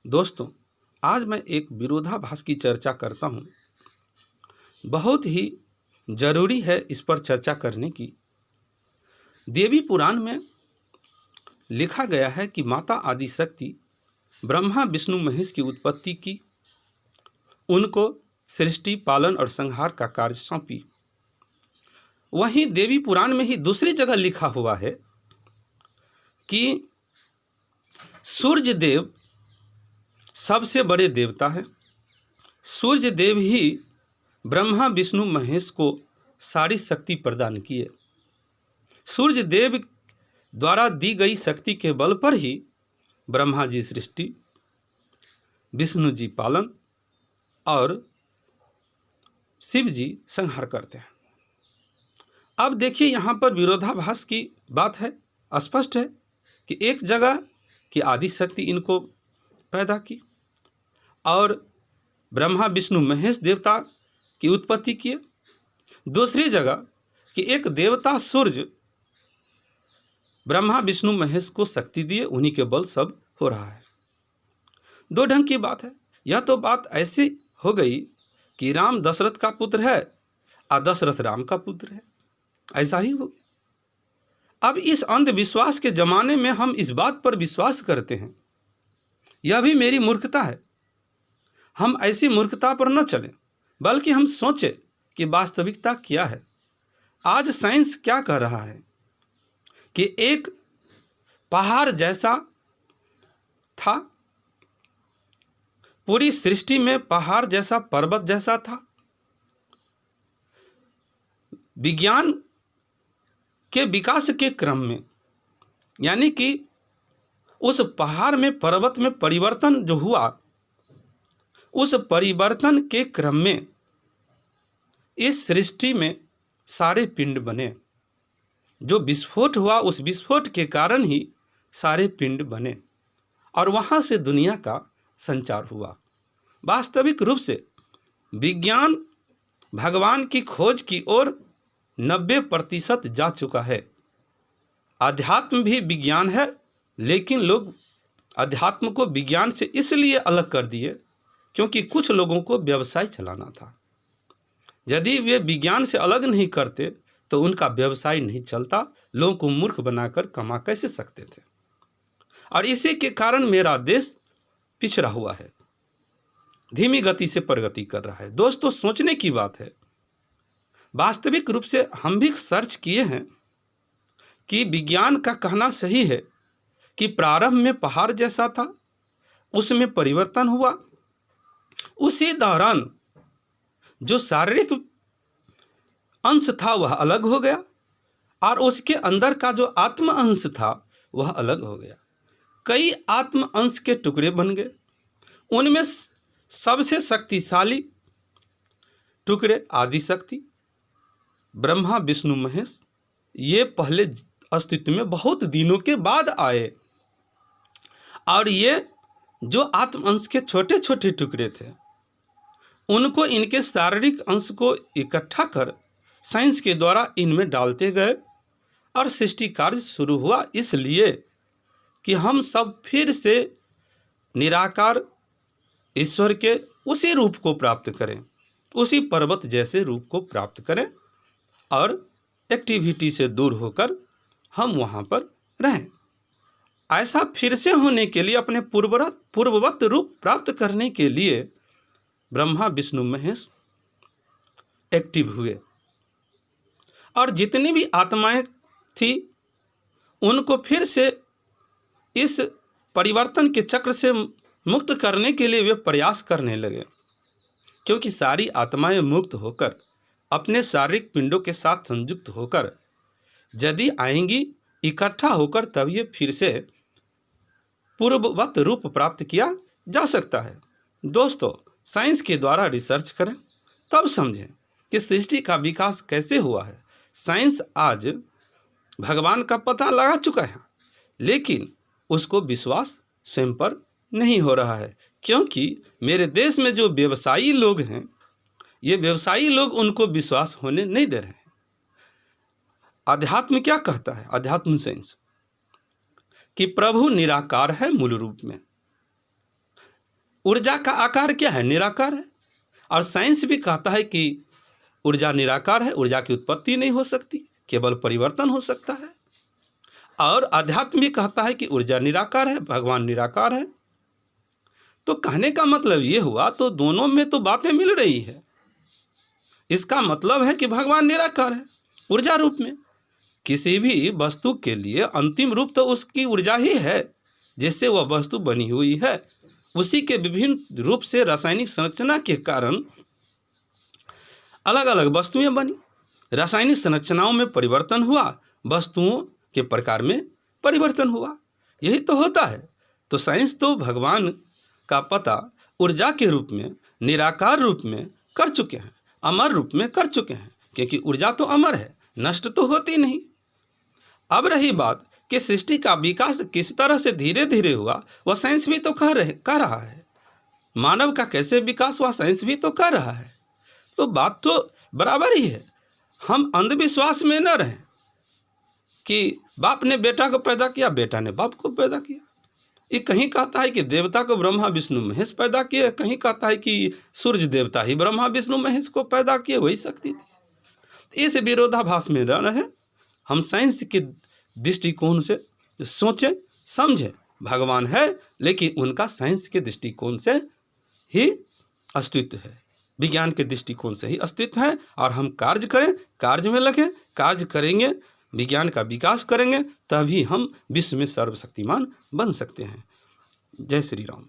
दोस्तों, आज मैं एक विरोधाभास की चर्चा करता हूँ। बहुत ही जरूरी है इस पर चर्चा करने की। देवी पुराण में लिखा गया है कि माता आदि शक्ति ब्रह्मा विष्णु महेश की उत्पत्ति की, उनको सृष्टि पालन और संहार का कार्य सौंपी। वहीं देवी पुराण में ही दूसरी जगह लिखा हुआ है कि सूर्य देव सबसे बड़े देवता है। सूर्य देव ही ब्रह्मा विष्णु महेश को सारी शक्ति प्रदान किए। सूर्य देव द्वारा दी गई शक्ति के बल पर ही ब्रह्मा जी सृष्टि, विष्णु जी पालन और शिव जी संहार करते हैं। अब देखिए, यहाँ पर विरोधाभास की बात है। स्पष्ट है कि एक जगह की आदि शक्ति इनको पैदा की और ब्रह्मा विष्णु महेश देवता की उत्पत्ति किए। दूसरी जगह कि एक देवता सूर्य ब्रह्मा विष्णु महेश को शक्ति दिए, उन्हीं के बल सब हो रहा है। दो ढंग की बात है। यह तो बात ऐसी हो गई कि राम दशरथ का पुत्र है और दशरथ राम का पुत्र है, ऐसा ही हो गया। अब इस अंधविश्वास के ज़माने में हम इस बात पर विश्वास करते हैं, यह भी मेरी मूर्खता है। हम ऐसी मूर्खता पर न चलें, बल्कि हम सोचें कि वास्तविकता क्या है। आज साइंस क्या कह रहा है कि एक पहाड़ जैसा था, पूरी सृष्टि में पहाड़ जैसा, पर्वत जैसा था। विज्ञान के विकास के क्रम में, यानी कि उस पहाड़ में, पर्वत में परिवर्तन जो हुआ, उस परिवर्तन के क्रम में इस सृष्टि में सारे पिंड बने। जो विस्फोट हुआ, उस विस्फोट के कारण ही सारे पिंड बने और वहाँ से दुनिया का संचार हुआ। वास्तविक रूप से विज्ञान भगवान की खोज की ओर 90% जा चुका है। अध्यात्म भी विज्ञान है, लेकिन लोग अध्यात्म को विज्ञान से इसलिए अलग कर दिए क्योंकि कुछ लोगों को व्यवसाय चलाना था। यदि वे विज्ञान से अलग नहीं करते तो उनका व्यवसाय नहीं चलता, लोगों को मूर्ख बनाकर कमा कैसे सकते थे। और इसी के कारण मेरा देश पिछड़ा हुआ है, धीमी गति से प्रगति कर रहा है। दोस्तों, सोचने की बात है। वास्तविक रूप से हम भी सर्च किए हैं कि विज्ञान का कहना सही है कि प्रारंभ में पहाड़ जैसा था, उसमें परिवर्तन हुआ, उसी दौरान जो शारीरिक अंश था वह अलग हो गया और उसके अंदर का जो आत्म अंश था वह अलग हो गया। कई आत्म अंश के टुकड़े बन गए। उनमें सबसे शक्तिशाली टुकड़े आदि शक्ति ब्रह्मा विष्णु महेश, ये पहले अस्तित्व में बहुत दिनों के बाद आए और ये जो आत्म अंश के छोटे छोटे टुकड़े थे, उनको इनके शारीरिक अंश को इकट्ठा कर साइंस के द्वारा इनमें डालते गए और सृष्टि कार्य शुरू हुआ। इसलिए कि हम सब फिर से निराकार ईश्वर के उसी रूप को प्राप्त करें, उसी पर्वत जैसे रूप को प्राप्त करें और एक्टिविटी से दूर होकर हम वहाँ पर रहें। ऐसा फिर से होने के लिए, अपने पूर्ववत रूप प्राप्त करने के लिए ब्रह्मा विष्णु महेश एक्टिव हुए और जितनी भी आत्माएं थी उनको फिर से इस परिवर्तन के चक्र से मुक्त करने के लिए वे प्रयास करने लगे। क्योंकि सारी आत्माएं मुक्त होकर अपने शारीरिक पिंडों के साथ संयुक्त होकर यदि आएंगी इकट्ठा होकर, तब ये फिर से पूर्ववत रूप प्राप्त किया जा सकता है। दोस्तों, साइंस के द्वारा रिसर्च करें, तब समझें कि सृष्टि का विकास कैसे हुआ है। साइंस आज भगवान का पता लगा चुका है, लेकिन उसको विश्वास स्वयं पर नहीं हो रहा है। क्योंकि मेरे देश में जो व्यवसायी लोग हैं, ये व्यवसायी लोग उनको विश्वास होने नहीं दे रहे हैं। अध्यात्म क्या कहता है? अध्यात्म साइंस कि प्रभु निराकार है मूल रूप में, ऊर्जा का आकार क्या है? निराकार है। और साइंस भी कहता है कि ऊर्जा निराकार है, ऊर्जा की उत्पत्ति नहीं हो सकती, केवल परिवर्तन हो सकता है। और अध्यात्म भी कहता है कि ऊर्जा निराकार है, भगवान निराकार है। तो कहने का मतलब ये हुआ, तो दोनों में तो बातें मिल रही है। इसका मतलब है कि भगवान निराकार है ऊर्जा रूप में। किसी भी वस्तु के लिए अंतिम रूप तो उसकी ऊर्जा ही है, जिससे वह वस्तु बनी हुई है। उसी के विभिन्न रूप से रासायनिक संरचना के कारण अलग अलग वस्तुएं बनी। रासायनिक संरचनाओं में परिवर्तन हुआ, वस्तुओं के प्रकार में परिवर्तन हुआ। यही तो होता है। तो साइंस तो भगवान का पता ऊर्जा के रूप में, निराकार रूप में कर चुके हैं, अमर रूप में कर चुके हैं, क्योंकि ऊर्जा तो अमर है, नष्ट तो होती नहीं। अब रही बात कि सृष्टि का विकास किस तरह से धीरे धीरे हुआ, वह साइंस भी तो कह रहा है। मानव का कैसे विकास हुआ, साइंस भी तो कह रहा है। तो बात तो बराबर ही है। हम अंधविश्वास में न रहें कि बाप ने बेटा को पैदा किया, बेटा ने बाप को पैदा किया। ये कहीं कहता है कि देवता को ब्रह्मा विष्णु महेश पैदा किए, कहीं कहता है कि सूर्य देवता ही ब्रह्मा विष्णु महेश को पैदा किए, वही शक्ति थी। इस विरोधाभास में न रहे, हम साइंस के दृष्टिकोण से सोचें समझें। भगवान है, लेकिन उनका साइंस के दृष्टिकोण से ही अस्तित्व है, विज्ञान के दृष्टिकोण से ही अस्तित्व है। और हम कार्य करें, कार्य में लगें, कार्य करेंगे, विज्ञान का विकास करेंगे, तभी हम विश्व में सर्वशक्तिमान बन सकते हैं। जय श्री राम।